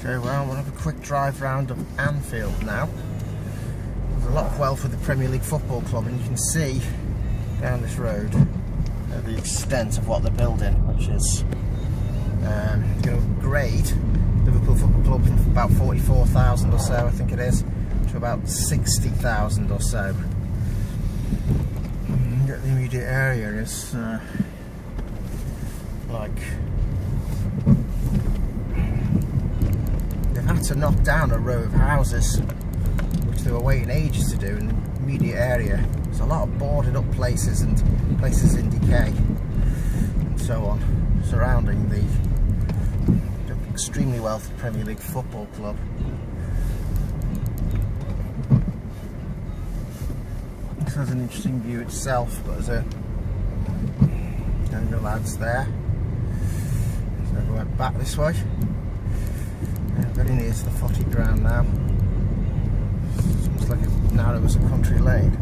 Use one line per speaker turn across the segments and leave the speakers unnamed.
Okay, well, we'll have a quick drive round of Anfield now. There's a lot of wealth with the Premier League Football Club, and you can see down this road the extent of what they're building, which is going to upgrade Liverpool Football Club from about 44,000 or so, I think it is, to about 60,000 or so. The immediate area is like they've had to knock down a row of houses which they were waiting ages to do in the immediate area. There's a lot of boarded up places and places in decay and so on surrounding the extremely wealthy Premier League Football Club. This has an interesting view itself, but there's a lads there. So we went back this way. Very near to the footy ground now. It's almost like as narrow as a country lane.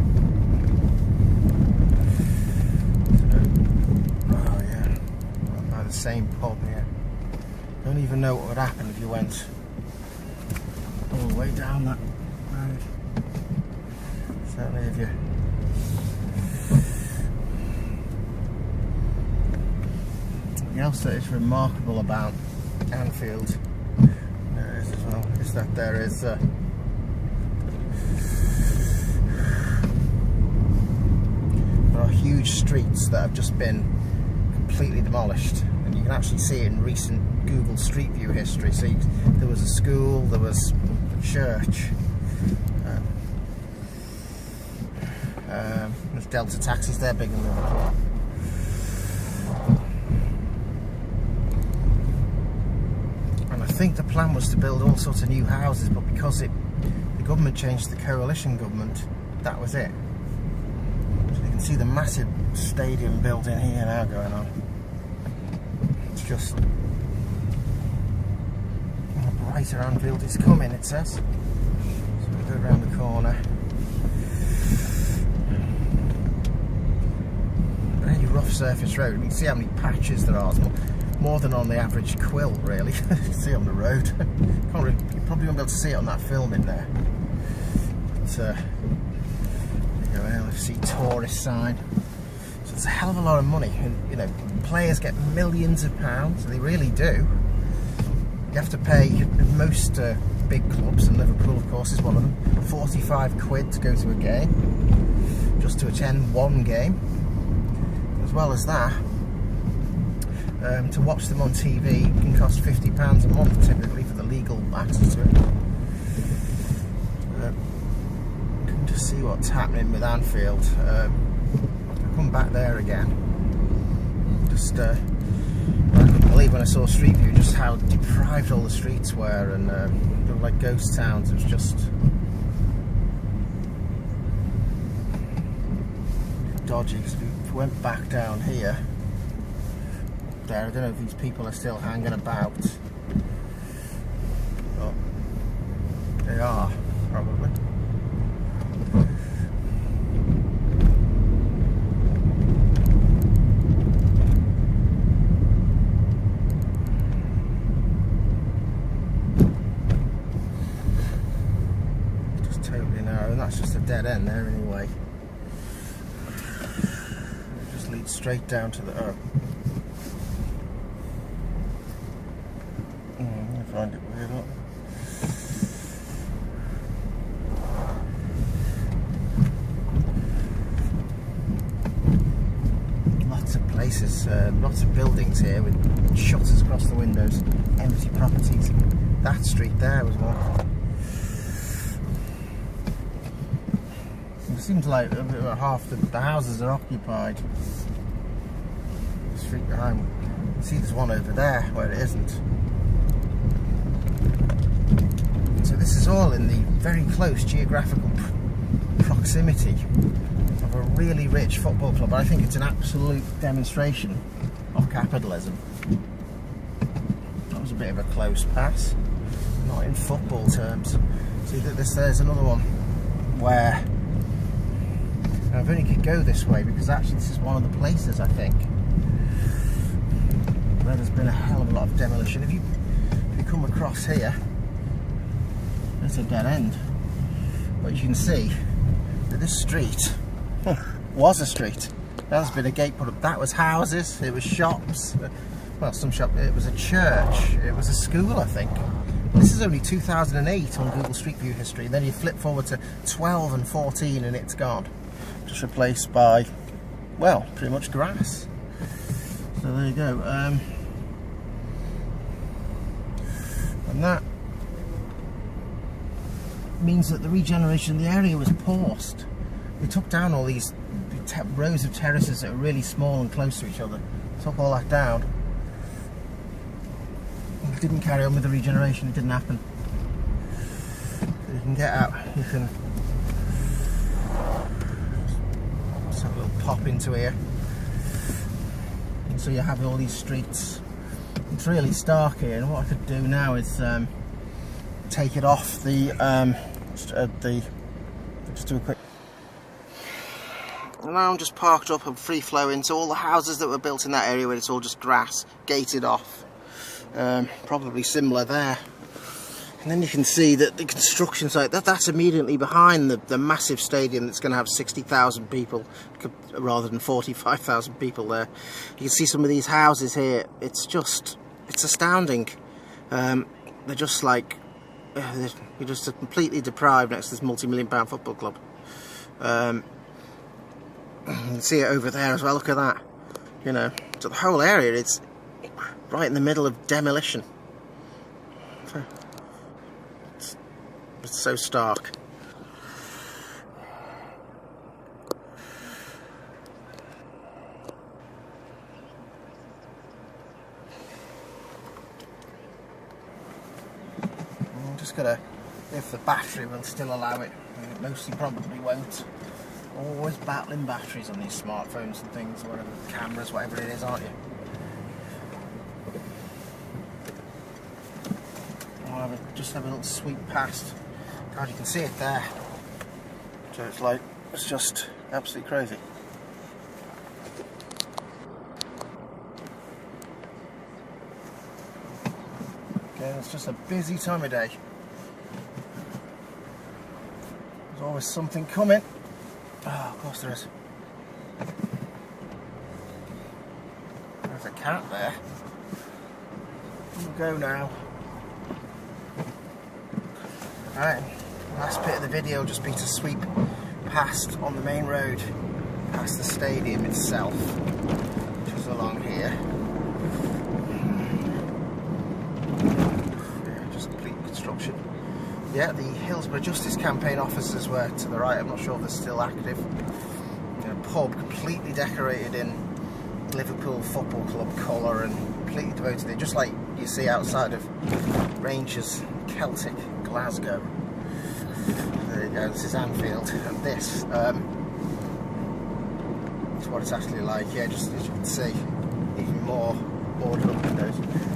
Oh yeah, right by the same pub here. Don't even know what would happen if you went all the way down that road. Certainly if you something else that is remarkable about Anfield as well is that there is there are huge streets that have just been completely demolished, and you can actually see it in recent Google Street View history. So there was a school, there was a church, there's Delta taxis there, big in Liverpool. I think the plan was to build all sorts of new houses, but because the government changed to the coalition government, that was it. So you can see the massive stadium building here now going on. It's just a brighter Anfield is coming, it says. So we go around the corner. Very rough surface road. You can see how many patches there are. More than on the average quilt, really. You see on the road. You probably won't be able to see it on that film in there. But, there you go, LFC tourist sign. So it's a hell of a lot of money. And, you know, players get millions of pounds. They really do. You have to pay most big clubs, and Liverpool, of course, is one of them. 45 quid to go to a game, just to attend one game. As well as that. To watch them on TV can cost £50 a month typically for the legal access to it. You can just see what's happening with Anfield. I'll come back there again. Just I couldn't believe when I saw Street View just how deprived all the streets were, and they were like ghost towns. It was just dodgy. So we went back down here. There. I don't know if these people are still hanging about, but they are, probably. Just totally narrow, and that's just a dead end there anyway. It just leads straight down to the find it weird, look. Lots of places, lots of buildings here with shutters across the windows, empty properties. That street there was one. It seems like half the houses are occupied. The street behind, you can see there's one over there where it isn't. So this is all in the very close geographical proximity of a really rich football club. I think it's an absolute demonstration of capitalism. That was a bit of a close pass, not in football terms. See that there's another one where I've only could go this way because actually this is one of the places, I think, where there's been a hell of a lot of demolition. If you come across here, It's a dead end. But you can see that this street was a street. There's been a gate put up. That was houses, it was shops. Well, some shop, it was a church, it was a school, I think. This is only 2008 on Google Street View history. Then you flip forward to 12 and 14 and it's gone. Just replaced by, well, pretty much grass. So there you go. And that means that the regeneration of the area was paused. We took down all these rows of terraces that are really small and close to each other. Took all that down. We didn't carry on with the regeneration, it didn't happen. So you can get out, you can just have a little pop into here. And so you have all these streets. It's really stark here, and what I could do now is take it off just do a quick. And now I'm just parked up and free flowing, so all the houses that were built in that area where it's all just grass, gated off. Probably similar there. And then you can see that the construction site, that's immediately behind the massive stadium that's going to have 60,000 people, rather than 45,000 people there. You can see some of these houses here, it's astounding. They're just like, you're just completely deprived next to this multi-million-pound football club. You can see it over there as well, look at that. You know, so the whole area, it's right in the middle of demolition. It's so stark. I'm just gonna, if the battery will still allow it, it mostly probably won't. Always battling batteries on these smartphones and things, or whatever, cameras, whatever it is, aren't you? I'll just have a little sweep past. God, you can see it there. So it's like, it's just absolutely crazy. Okay, it's just a busy time of day. There's always something coming. Oh, of course there is. There's a cat there. We'll go now. Alright, last bit of the video will just be to sweep past on the main road, past the stadium itself, which is along here. Yeah, just complete construction. Yeah, the Hillsborough Justice Campaign officers were to the right. I'm not sure if they're still active. You know, pub completely decorated in Liverpool Football Club colour and completely devoted to it, just like you see outside of Rangers Celtic Glasgow. There you go, this is Anfield, and this is what it's actually like. Yeah, just as you can see, even more ordered up windows.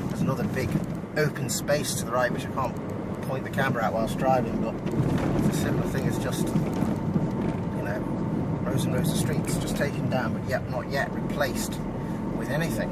There's another big open space to the right, which I can't point the camera out whilst driving, but it's a similar thing. It's just, you know, rows and rows of streets just taken down, but yet not yet replaced with anything.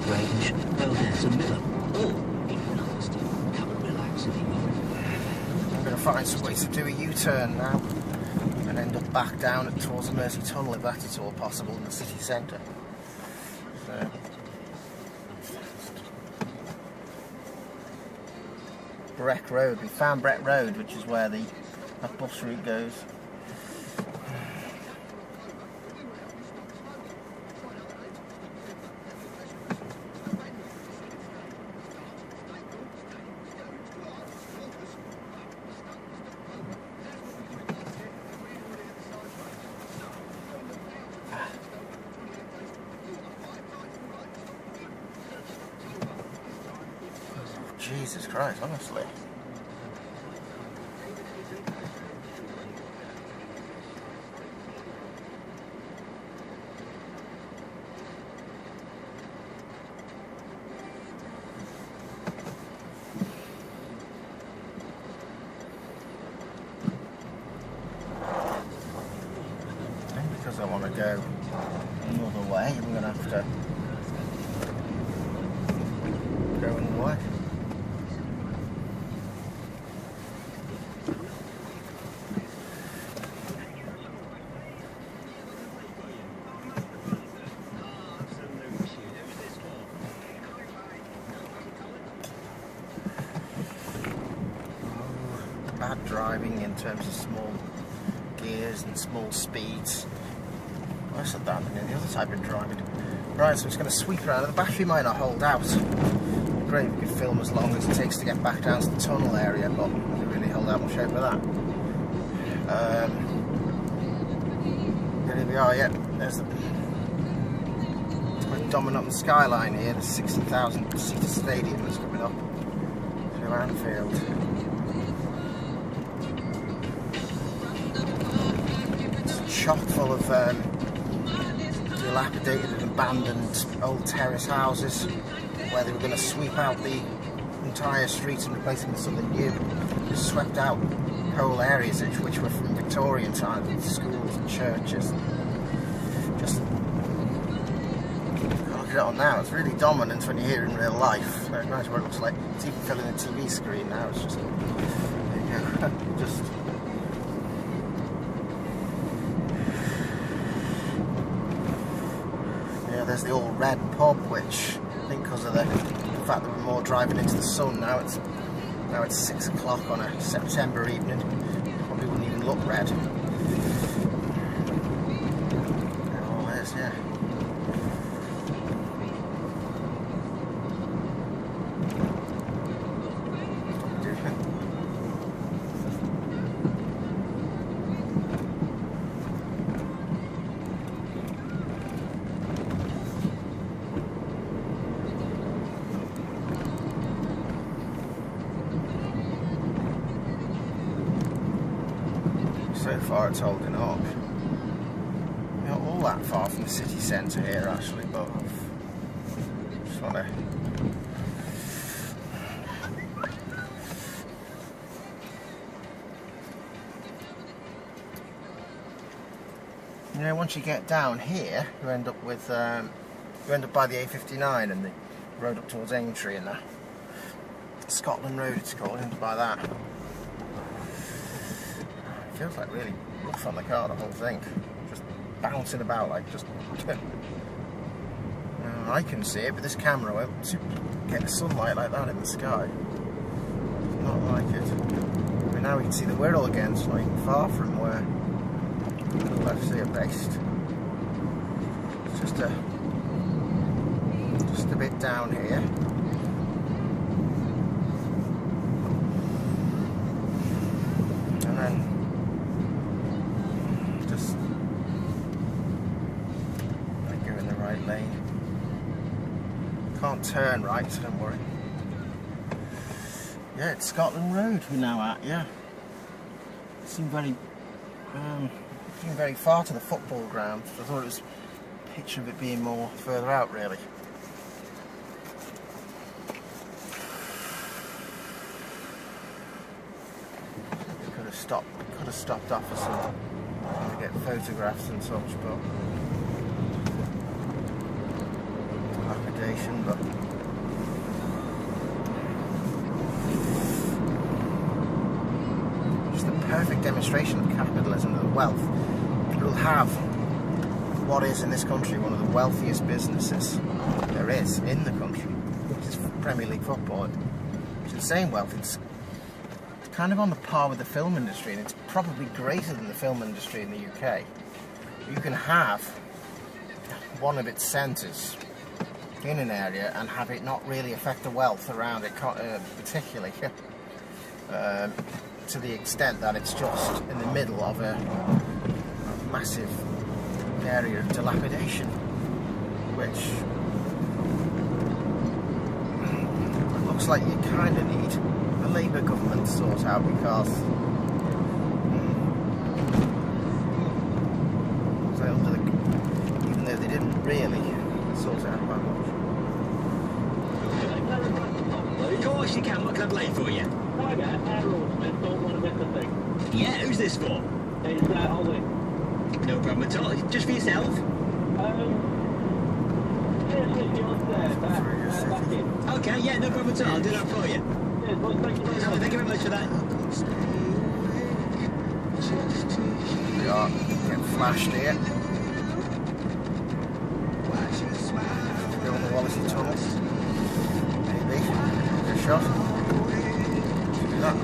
Range. Oh, there's a mirror. Oh, come and relax if you want.
I'm going to find some way to do a U-turn now and end up back down towards the Mersey Tunnel if that is all possible in the city centre. So, Breck Road. We found Breck Road, which is where that bus route goes. Jesus Christ, honestly. because I want to go another way, I'm going to have to go another way. Bad driving in terms of small gears and small speeds. I said that in the other type of driving. Right, so it's going to sweep around. The battery might not hold out. Great if we could film as long as it takes to get back down to the tunnel area, but it doesn't really hold out much over that. Here we are, yeah. There's the dominant skyline here, the 60,000 seater stadium that's coming up to Anfield. Chock full of dilapidated and abandoned old terrace houses where they were going to sweep out the entire streets and replace them with something new. Just swept out whole areas which were from Victorian times, with schools and churches. Just look at it on now, it's really dominant when you're here in real life. So imagine what it looks like. It's even filling the TV screen now. It's just, there you go. Just there's the all red pub, which I think because of the fact that we're more driving into the sun now, it's 6 o'clock on a September evening, probably wouldn't even look red. Oh, there's, yeah. So far it's holding up. Not all that far from the city centre here actually, but I just want to once you get down here you end up with you end up by the A59 and the road up towards Aintree and that. Scotland Road it's called, you end up by that. Feels like really rough on the car, the whole thing. Just bouncing about like just... I can see it, but this camera won't get sunlight like that in the sky. Not like it. I mean, now we can see the Wirral again, it's not even far from where Liverpool FC are based. It's just a bit down here. And then lane. Can't turn right, so don't worry. Yeah, it's Scotland Road we're now at, yeah. It seemed very far to the football ground. I thought it was a picture of it being more further out really. Could have stopped off for some to get photographs and such, but but just a perfect demonstration of capitalism and wealth. It will have what is in this country one of the wealthiest businesses there is in the country, which is Premier League football. It's insane wealth. It's kind of on the par with the film industry, and it's probably greater than the film industry in the UK. You can have one of its centres in an area and have it not really affect the wealth around it, particularly to the extent that it's just in the middle of a massive area of dilapidation, which looks like you kind of need a Labour government to sort out, because even though they didn't really sort it out that much.
Of course you can. What can I play for you?
Hi there, Aerosmith, don't want to miss a thing.
Yeah, who's this for?
It's Ollie.
No problem at all. Just for yourself? Okay, yeah, no problem at all. I'll do that for you. Thank you very much for that.
We are getting flashed here. Still on the Wallasey tunnel. Maybe. Good shot. Do that.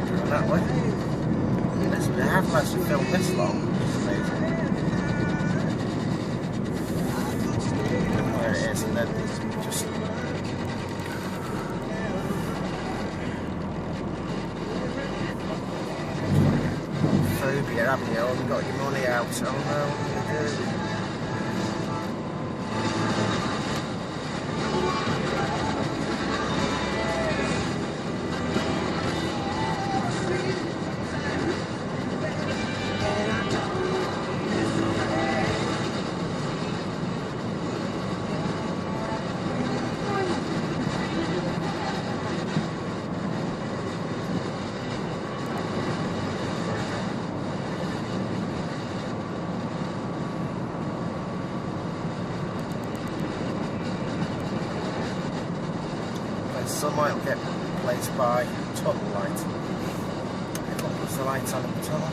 Going that way. Yes, we have managed to film this long. It's amazing. Where it is, and then just phobia, haven't you? Oh, you've got your money out. Oh no, what do you do? Sunlight will get replaced by tunnel light. Everyone puts the lights on in the tunnel.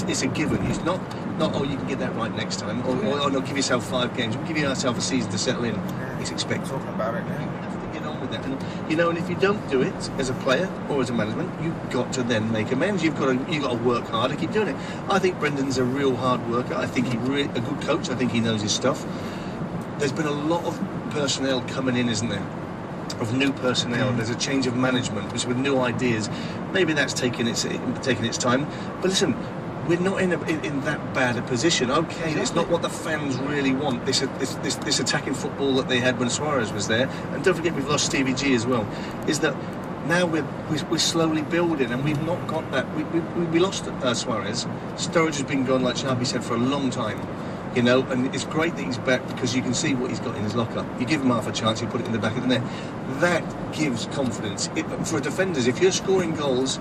It's a given. It's not oh, you can get that right next time, or no, give yourself 5 games. Give yourself a season to settle in. It's expected.
Talking about it now.
You have to get on with that. And, you know, and if you don't do it as a player or as a management, you've got to then make amends. You've got to work hard and keep doing it. I think Brendan's a real hard worker. I think he's a good coach. I think he knows his stuff. There's been a lot of personnel coming in, isn't there? Of new personnel. There's a change of management, which with new ideas, maybe that's taking its time. But listen, we're not in that bad a position. Okay, it's not what the fans really want. This attacking football that they had when Suarez was there, and don't forget we've lost Stevie G as well. Is that now we're slowly building, and we've not got that. We lost Suarez. Sturridge has been gone, like Sharpie said, for a long time. You know, and it's great that he's back because you can see what he's got in his locker. You give him half a chance, you put it in the back of the net. That gives confidence. For defenders, if you're scoring goals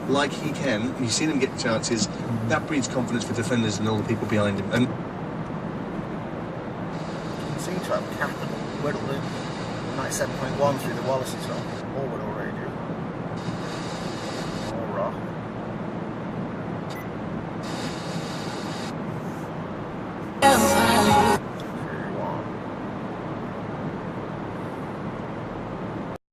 like he can, and you see them get chances, that breeds confidence for defenders and all the people behind him. And
seem to have capital whittled in 97.1 through the Wallasey tunnel. All